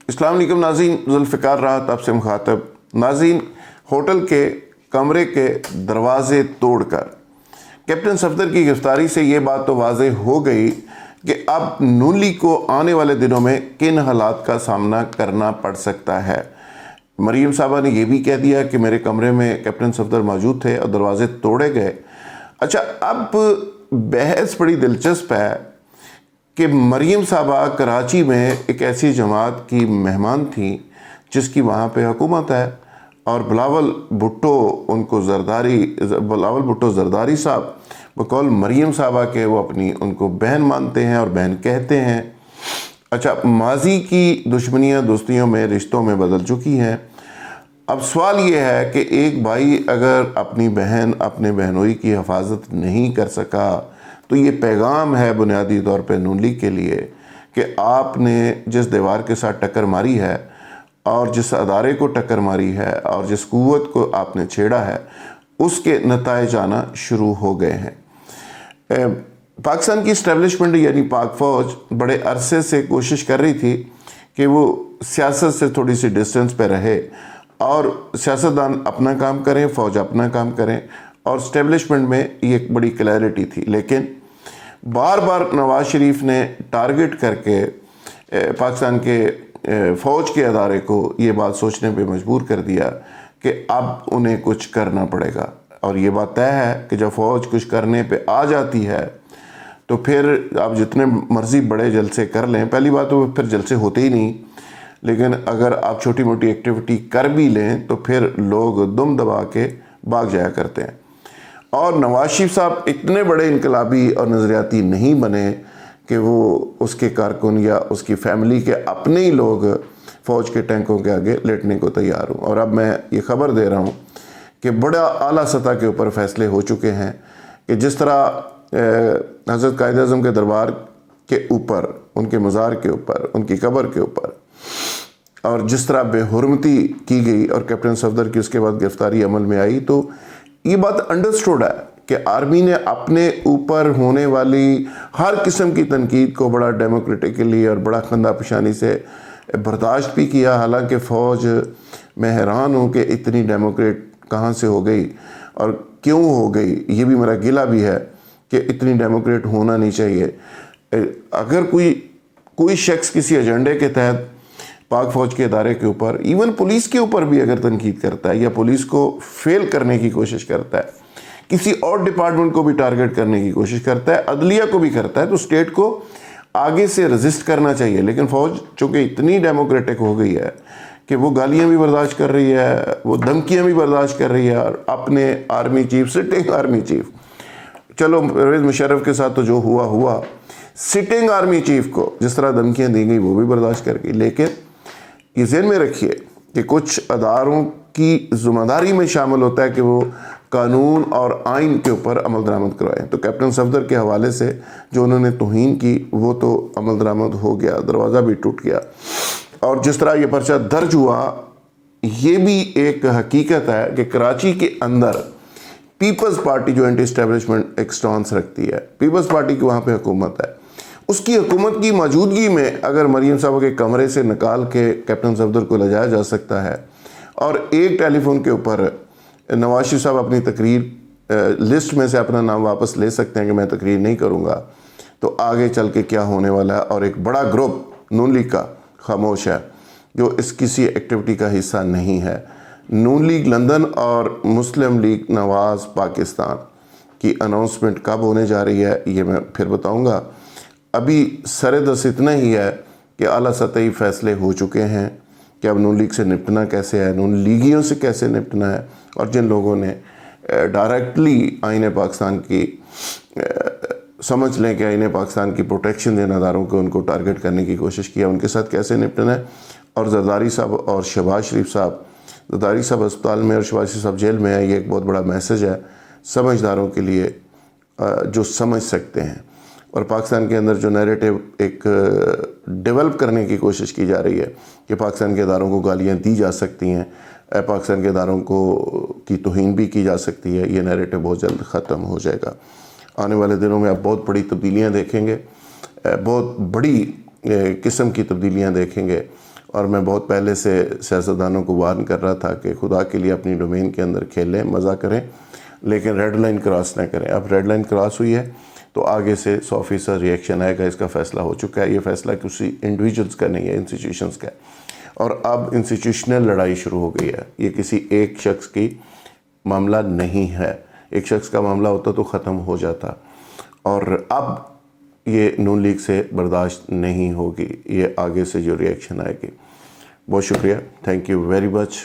السلام علیکم ناظرین، ذوالفقار راحت آپ سے مخاطب۔ ناظرین، ہوٹل کے کمرے کے دروازے توڑ کر کیپٹن صفدر کی گرفتاری سے یہ بات تو واضح ہو گئی کہ اب نون لیگ کو آنے والے دنوں میں کن حالات کا سامنا کرنا پڑ سکتا ہے۔ مریم صاحبہ نے یہ بھی کہہ دیا کہ میرے کمرے میں کیپٹن صفدر موجود تھے اور دروازے توڑے گئے۔ اچھا، اب بحث بڑی دلچسپ ہے کہ مریم صاحبہ کراچی میں ایک ایسی جماعت کی مہمان تھیں جس کی وہاں پہ حکومت ہے، اور بلاول بھٹو زرداری صاحب بقول مریم صاحبہ کے وہ اپنی ان کو بہن مانتے ہیں اور بہن کہتے ہیں۔ اچھا، ماضی کی دشمنیاں دوستیوں میں، رشتوں میں بدل چکی ہیں۔ اب سوال یہ ہے کہ ایک بھائی اگر اپنی بہن، اپنے بہنوئی کی حفاظت نہیں کر سکا تو یہ پیغام ہے بنیادی طور پہ نون لیگ کے لیے کہ آپ نے جس دیوار کے ساتھ ٹکر ماری ہے اور جس ادارے کو ٹکر ماری ہے اور جس قوت کو آپ نے چھیڑا ہے، اس کے نتائج آنا شروع ہو گئے ہیں۔ پاکستان کی اسٹیبلشمنٹ یعنی پاک فوج بڑے عرصے سے کوشش کر رہی تھی کہ وہ سیاست سے تھوڑی سی ڈسٹنس پہ رہے اور سیاستدان اپنا کام کریں، فوج اپنا کام کریں، اور اسٹیبلشمنٹ میں یہ ایک بڑی کلیئرٹی تھی۔ لیکن بار بار نواز شریف نے ٹارگٹ کر کے پاکستان کے فوج کے ادارے کو یہ بات سوچنے پہ مجبور کر دیا کہ اب انہیں کچھ کرنا پڑے گا، اور یہ بات طے ہے کہ جب فوج کچھ کرنے پہ آ جاتی ہے تو پھر آپ جتنے مرضی بڑے جلسے کر لیں، پہلی بات تو پھر جلسے ہوتے ہی نہیں، لیکن اگر آپ چھوٹی موٹی ایکٹیویٹی کر بھی لیں تو پھر لوگ دم دبا کے بھاگ جایا کرتے ہیں۔ اور نواز شریف صاحب اتنے بڑے انقلابی اور نظریاتی نہیں بنے کہ وہ اس کے کارکن یا اس کی فیملی کے اپنے ہی لوگ فوج کے ٹینکوں کے آگے لیٹنے کو تیار ہوں۔ اور اب میں یہ خبر دے رہا ہوں کہ بڑا اعلیٰ سطح کے اوپر فیصلے ہو چکے ہیں کہ جس طرح حضرت قائد اعظم کے دربار کے اوپر، ان کے مزار کے اوپر، ان کی قبر کے اوپر، اور جس طرح بے حرمتی کی گئی اور کیپٹن صفدر کی اس کے بعد گرفتاری عمل میں آئی، تو یہ بات انڈرسٹوڈ ہے کہ آرمی نے اپنے اوپر ہونے والی ہر قسم کی تنقید کو بڑا ڈیموکریٹکلی اور بڑا خندہ پیشانی سے برداشت بھی کیا۔ حالانکہ فوج، میں حیران ہوں کہ اتنی ڈیموکریٹ کہاں سے ہو گئی اور کیوں ہو گئی، یہ بھی میرا گلہ بھی ہے کہ اتنی ڈیموکریٹ ہونا نہیں چاہیے۔ اگر کوئی شخص کسی ایجنڈے کے تحت پاک فوج کے ادارے کے اوپر، ایون پولیس کے اوپر بھی اگر تنقید کرتا ہے یا پولیس کو فیل کرنے کی کوشش کرتا ہے، کسی اور ڈپارٹمنٹ کو بھی ٹارگٹ کرنے کی کوشش کرتا ہے، عدلیہ کو بھی کرتا ہے، تو اسٹیٹ کو آگے سے رزسٹ کرنا چاہیے۔ لیکن فوج چونکہ اتنی ڈیموکریٹک ہو گئی ہے کہ وہ گالیاں بھی برداشت کر رہی ہے، وہ دھمکیاں بھی برداشت کر رہی ہے، اور اپنے army chief, sitting army chief, چلو پرویز مشرف کے ساتھ تو جو ہوا، سٹنگ آرمی چیف کو جس طرح دھمکیاں دی گئی وہ بھی برداشت کر گئی۔ لیکن یہ ذہن میں رکھیے کہ کچھ اداروں کی ذمہ داری میں شامل ہوتا ہے کہ وہ قانون اور آئین کے اوپر عمل درآمد کروائیں۔ تو کیپٹن صفدر کے حوالے سے جو انہوں نے توہین کی وہ تو عمل درآمد ہو گیا، دروازہ بھی ٹوٹ گیا، اور جس طرح یہ پرچہ درج ہوا، یہ بھی ایک حقیقت ہے کہ کراچی کے اندر پیپلز پارٹی جو اینٹی اسٹیبلشمنٹ ایک سٹانس رکھتی ہے، پیپلز پارٹی کی وہاں پہ حکومت ہے، اس کی حکومت کی موجودگی میں اگر مریم صاحبہ کے کمرے سے نکال کے کیپٹن صفدر کو لے جایا جا سکتا ہے، اور ایک ٹیلی فون کے اوپر نواز شریف صاحب اپنی تقریر لسٹ میں سے اپنا نام واپس لے سکتے ہیں کہ میں تقریر نہیں کروں گا، تو آگے چل کے کیا ہونے والا ہے۔ اور ایک بڑا گروپ نون لیگ کا خاموش ہے جو اس کسی ایکٹیویٹی کا حصہ نہیں ہے۔ نون لیگ لندن اور مسلم لیگ نواز پاکستان کی اناؤنسمنٹ کب ہونے جا رہی ہے یہ میں پھر بتاؤں گا۔ ابھی سر دست اتنا ہی ہے کہ اعلیٰ سطحی فیصلے ہو چکے ہیں کہ اب نون لیگ سے نپٹنا کیسے ہے، نون لیگیوں سے کیسے نپٹنا ہے، اور جن لوگوں نے ڈائریکٹلی آئین پاکستان کی سمجھ لیں کہ آئین پاکستان کی پروٹیکشن دینے اداروں کو ان کو ٹارگٹ کرنے کی کوشش کیا، ان کے ساتھ کیسے نپٹنا ہے۔ اور زرداری صاحب اور شہباز شریف صاحب، زرداری صاحب اسپتال میں اور شہباز شریف صاحب جیل میں ہے، یہ ایک بہت بڑا میسج ہے سمجھداروں کے لیے جو سمجھ سکتے ہیں۔ اور پاکستان کے اندر جو نیریٹو ایک ڈیولپ کرنے کی کوشش کی جا رہی ہے کہ پاکستان کے اداروں کو گالیاں دی جا سکتی ہیں، پاکستان کے اداروں کی توہین بھی کی جا سکتی ہے، یہ نیریٹو بہت جلد ختم ہو جائے گا۔ آنے والے دنوں میں آپ بہت بڑی تبدیلیاں دیکھیں گے، بہت بڑی قسم کی تبدیلیاں دیکھیں گے، اور میں بہت پہلے سے سیاستدانوں کو وارن کر رہا تھا کہ خدا کے لیے اپنی ڈومین کے اندر کھیلیں، مزہ کریں، لیکن ریڈ لائن کراس نہ کریں۔ اب ریڈ لائن کراس ہوئی ہے تو آگے سے 100% ریئیکشن آئے گا، اس کا فیصلہ ہو چکا ہے۔ یہ فیصلہ کسی انڈیویجولز کا نہیں ہے، انسٹیٹیوشنز کا ہے، اور اب انسٹیٹیوشنل لڑائی شروع ہو گئی ہے۔ یہ کسی ایک شخص کی معاملہ نہیں ہے، ایک شخص کا معاملہ ہوتا تو ختم ہو جاتا، اور اب یہ نون لیگ سے برداشت نہیں ہوگی، یہ آگے سے جو ریئیکشن آئے گی۔ بہت شکریہ، تھینک یو ویری مچ۔